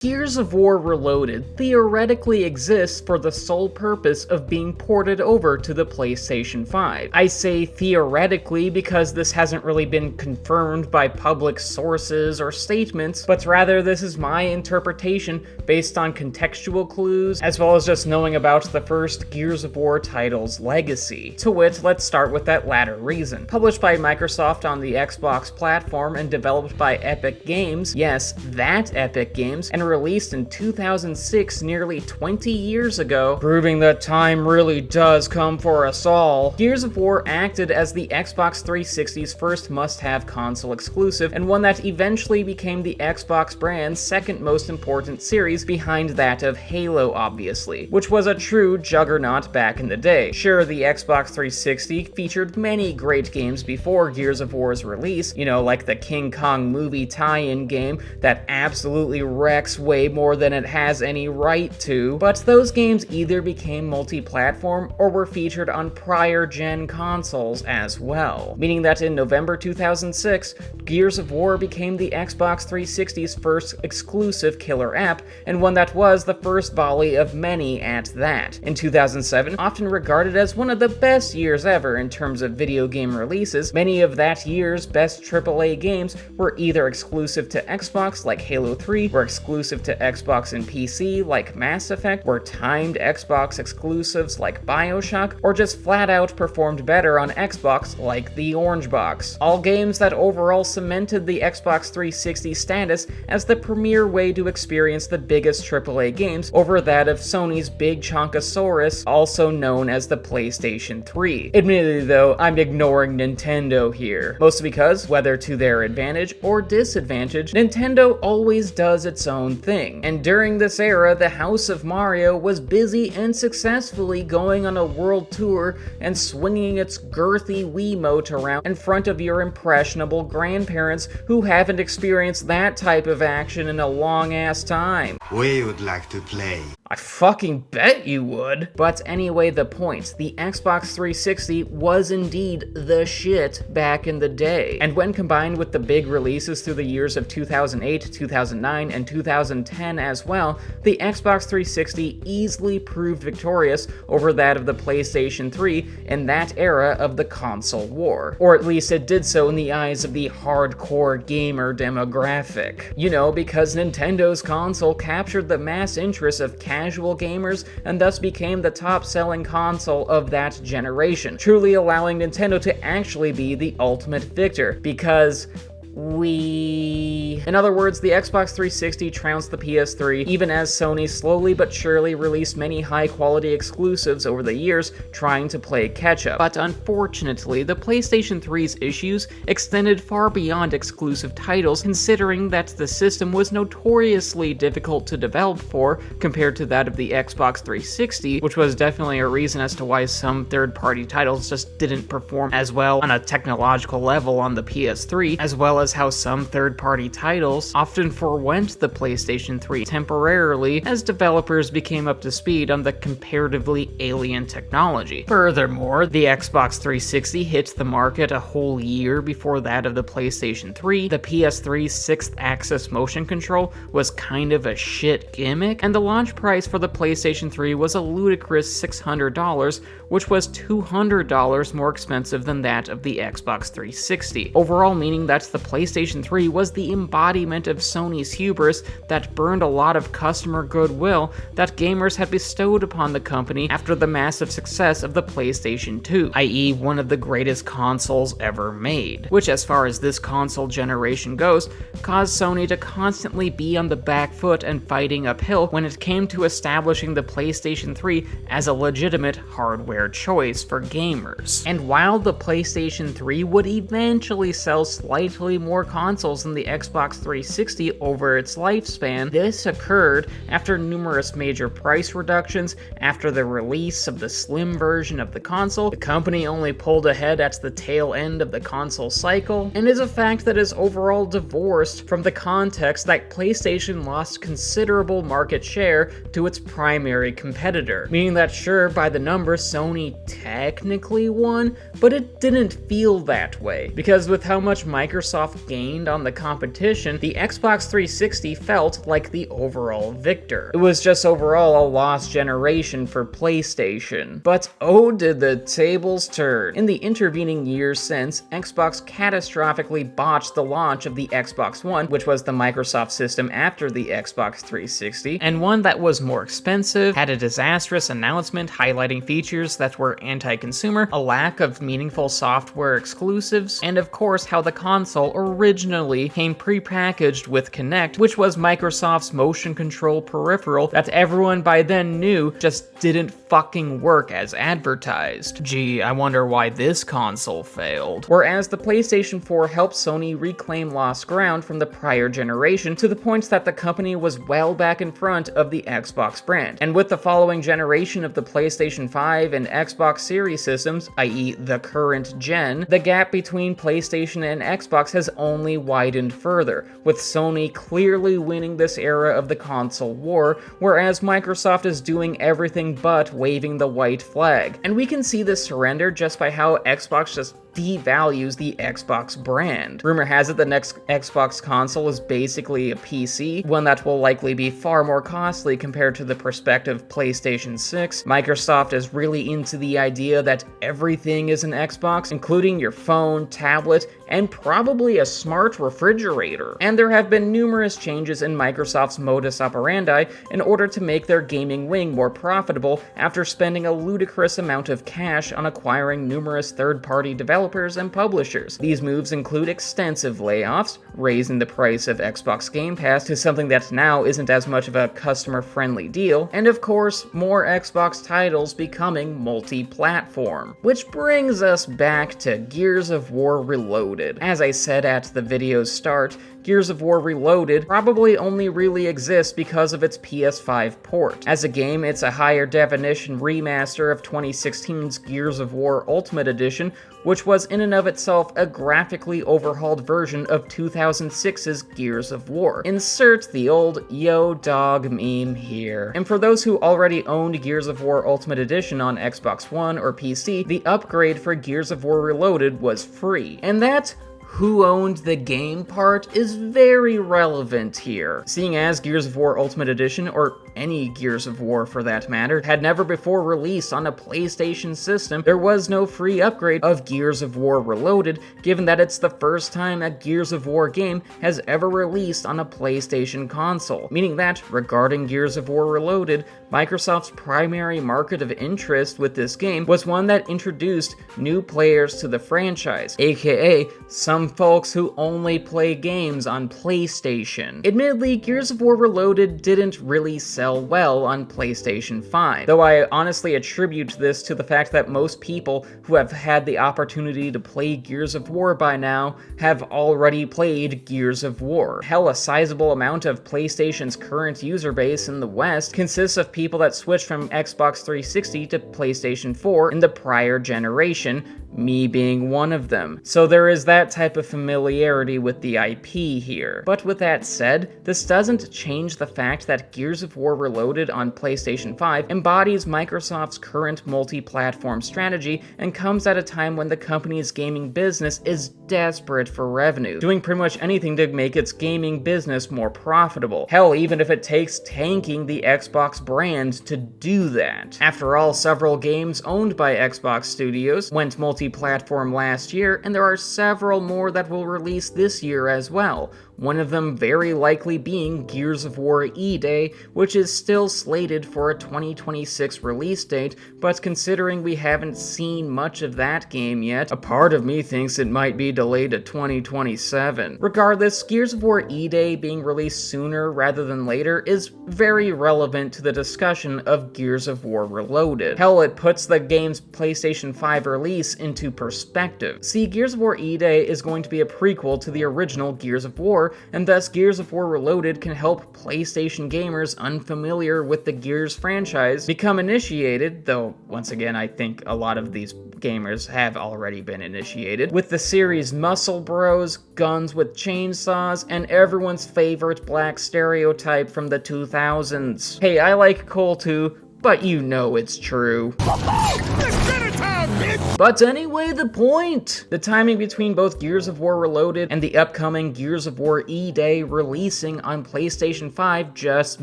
Gears of War Reloaded theoretically exists for the sole purpose of being ported over to the PlayStation 5. I say theoretically because this hasn't really been confirmed by public sources or statements, but rather this is my interpretation based on contextual clues, as well as just knowing about the first Gears of War title's legacy. To wit, let's start with that latter reason. Published by Microsoft on the Xbox platform and developed by Epic Games, yes, that Epic Games, and released in 2006, nearly 20 years ago, proving that time really does come for us all. Gears of War acted as the Xbox 360's first must-have console exclusive, and one that eventually became the Xbox brand's second most important series behind that of Halo, obviously, which was a true juggernaut back in the day. Sure, the Xbox 360 featured many great games before Gears of War's release, like the King Kong movie tie-in game that absolutely wrecks way more than it has any right to, but those games either became multi-platform or were featured on prior gen consoles as well, meaning that in November 2006, Gears of War became the Xbox 360's first exclusive killer app, and one that was the first volley of many at that. In 2007, often regarded as one of the best years ever in terms of video game releases, many of that year's best AAA games were either exclusive to Xbox like Halo 3, were exclusive to Xbox and PC like Mass Effect, were timed Xbox exclusives like Bioshock, or just flat out performed better on Xbox like the Orange Box. All games that overall cemented the Xbox 360 status as the premier way to experience the biggest AAA games over that of Sony's big chonkosaurus, also known as the PlayStation 3. Admittedly though, I'm ignoring Nintendo here, mostly because, whether to their advantage or disadvantage, Nintendo always does its own thing, and during this era, the House of Mario was busy and successfully going on a world tour and swinging its girthy Wiimote around in front of your impressionable grandparents who haven't experienced that type of action in a long-ass time. We would like to play. I fucking bet you would. But anyway, the point. The Xbox 360 was indeed the shit back in the day. And when combined with the big releases through the years of 2008, 2009, and 2010 as well, the Xbox 360 easily proved victorious over that of the PlayStation 3 in that era of the console war. Or at least it did so in the eyes of the hardcore gamer demographic. Because Nintendo's console captured the mass interest of casual gamers and thus became the top-selling console of that generation, truly allowing Nintendo to actually be the ultimate victor, because in other words, the Xbox 360 trounced the PS3, even as Sony slowly but surely released many high-quality exclusives over the years, trying to play catch-up. But unfortunately, the PlayStation 3's issues extended far beyond exclusive titles, considering that the system was notoriously difficult to develop for compared to that of the Xbox 360, which was definitely a reason as to why some third-party titles just didn't perform as well on a technological level on the PS3, as well as how some third-party titles often forewent the PlayStation 3 temporarily as developers became up to speed on the comparatively alien technology. Furthermore, the Xbox 360 hit the market a whole year before that of the PlayStation 3, the PS3's 6th-axis motion control was kind of a shit gimmick, and the launch price for the PlayStation 3 was a ludicrous $600, which was $200 more expensive than that of the Xbox 360. Overall, meaning that the PlayStation 3 was the embodiment of Sony's hubris that burned a lot of customer goodwill that gamers had bestowed upon the company after the massive success of the PlayStation 2, i.e. one of the greatest consoles ever made, which, as far as this console generation goes, caused Sony to constantly be on the back foot and fighting uphill when it came to establishing the PlayStation 3 as a legitimate hardware choice for gamers. And while the PlayStation 3 would eventually sell slightly more consoles than the Xbox 360 over its lifespan, this occurred after numerous major price reductions. After the release of the slim version of the console, the company only pulled ahead at the tail end of the console cycle, and is a fact that is overall divorced from the context that PlayStation lost considerable market share to its primary competitor, meaning that sure, by the numbers, Sony technically won, but it didn't feel that way, because with how much Microsoft Microsoft gained on the competition, the Xbox 360 felt like the overall victor. It was just overall a lost generation for PlayStation. But oh, did the tables turn. In the intervening years since, Xbox catastrophically botched the launch of the Xbox One, which was the Microsoft system after the Xbox 360, and one that was more expensive, had a disastrous announcement highlighting features that were anti-consumer, a lack of meaningful software exclusives, and of course how the console originally came pre-packaged with Kinect, which was Microsoft's motion control peripheral that everyone by then knew just didn't fucking work as advertised. Gee, I wonder why this console failed. Whereas the PlayStation 4 helped Sony reclaim lost ground from the prior generation to the point that the company was well back in front of the Xbox brand. And with the following generation of the PlayStation 5 and Xbox Series systems, i.e. the current gen, the gap between PlayStation and Xbox has only widened further, with Sony clearly winning this era of the console war, whereas Microsoft is doing everything but waving the white flag. And we can see this surrender just by how Xbox just devalues the Xbox brand. Rumor has it the next Xbox console is basically a PC, one that will likely be far more costly compared to the prospective PlayStation 6. Microsoft is really into the idea that everything is an Xbox, including your phone, tablet, and probably a smart refrigerator. And there have been numerous changes in Microsoft's modus operandi in order to make their gaming wing more profitable after spending a ludicrous amount of cash on acquiring numerous third-party developers and publishers. These moves include extensive layoffs, raising the price of Xbox Game Pass to something that now isn't as much of a customer-friendly deal, and of course, more Xbox titles becoming multi-platform. Which brings us back to Gears of War Reloaded. As I said at the video's start, Gears of War Reloaded probably only really exists because of its PS5 port. As a game, it's a higher definition remaster of 2016's Gears of War Ultimate Edition, which was in and of itself a graphically overhauled version of 2006's Gears of War. Insert the old yo dog meme here. And for those who already owned Gears of War Ultimate Edition on Xbox One or PC, the upgrade for Gears of War Reloaded was free. And that who owned the game part is very relevant here, seeing as Gears of War Ultimate Edition, or any Gears of War for that matter, had never before released on a PlayStation system. There was no free upgrade of Gears of War Reloaded, given that it's the first time a Gears of War game has ever released on a PlayStation console, meaning that, regarding Gears of War Reloaded, Microsoft's primary market of interest with this game was one that introduced new players to the franchise, aka some folks who only play games on PlayStation. Admittedly, Gears of War Reloaded didn't really sell well on PlayStation 5, though I honestly attribute this to the fact that most people who have had the opportunity to play Gears of War by now have already played Gears of War. Hell, a sizable amount of PlayStation's current user base in the West consists of people that switched from Xbox 360 to PlayStation 4 in the prior generation, me being one of them. So there is that type of familiarity with the IP here. But with that said, this doesn't change the fact that Gears of War Reloaded on PlayStation 5 embodies Microsoft's current multi-platform strategy and comes at a time when the company's gaming business is desperate for revenue, doing pretty much anything to make its gaming business more profitable. Hell, even if it takes tanking the Xbox brand to do that. After all, several games owned by Xbox Studios went multi-platform last year, and there are several more that will release this year as well. One of them very likely being Gears of War E-Day, which is still slated for a 2026 release date, but considering we haven't seen much of that game yet, a part of me thinks it might be delayed to 2027. Regardless, Gears of War E-Day being released sooner rather than later is very relevant to the discussion of Gears of War Reloaded. Hell, it puts the game's PlayStation 5 release into perspective. See, Gears of War E-Day is going to be a prequel to the original Gears of War, and thus Gears of War Reloaded can help PlayStation gamers unfamiliar with the Gears franchise become initiated, though once again I think a lot of these gamers have already been initiated, with the series' muscle bros, guns with chainsaws, and everyone's favorite black stereotype from the 2000s. Hey, I like Cole too, but you know it's true. It's dinner time, bitch! But anyway, the point! The timing between both Gears of War Reloaded and the upcoming Gears of War E-Day releasing on PlayStation 5 just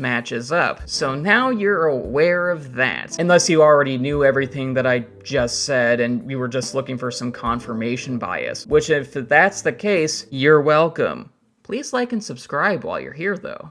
matches up. So now you're aware of that. Unless you already knew everything that I just said and you were just looking for some confirmation bias. Which, if that's the case, you're welcome. Please like and subscribe while you're here though.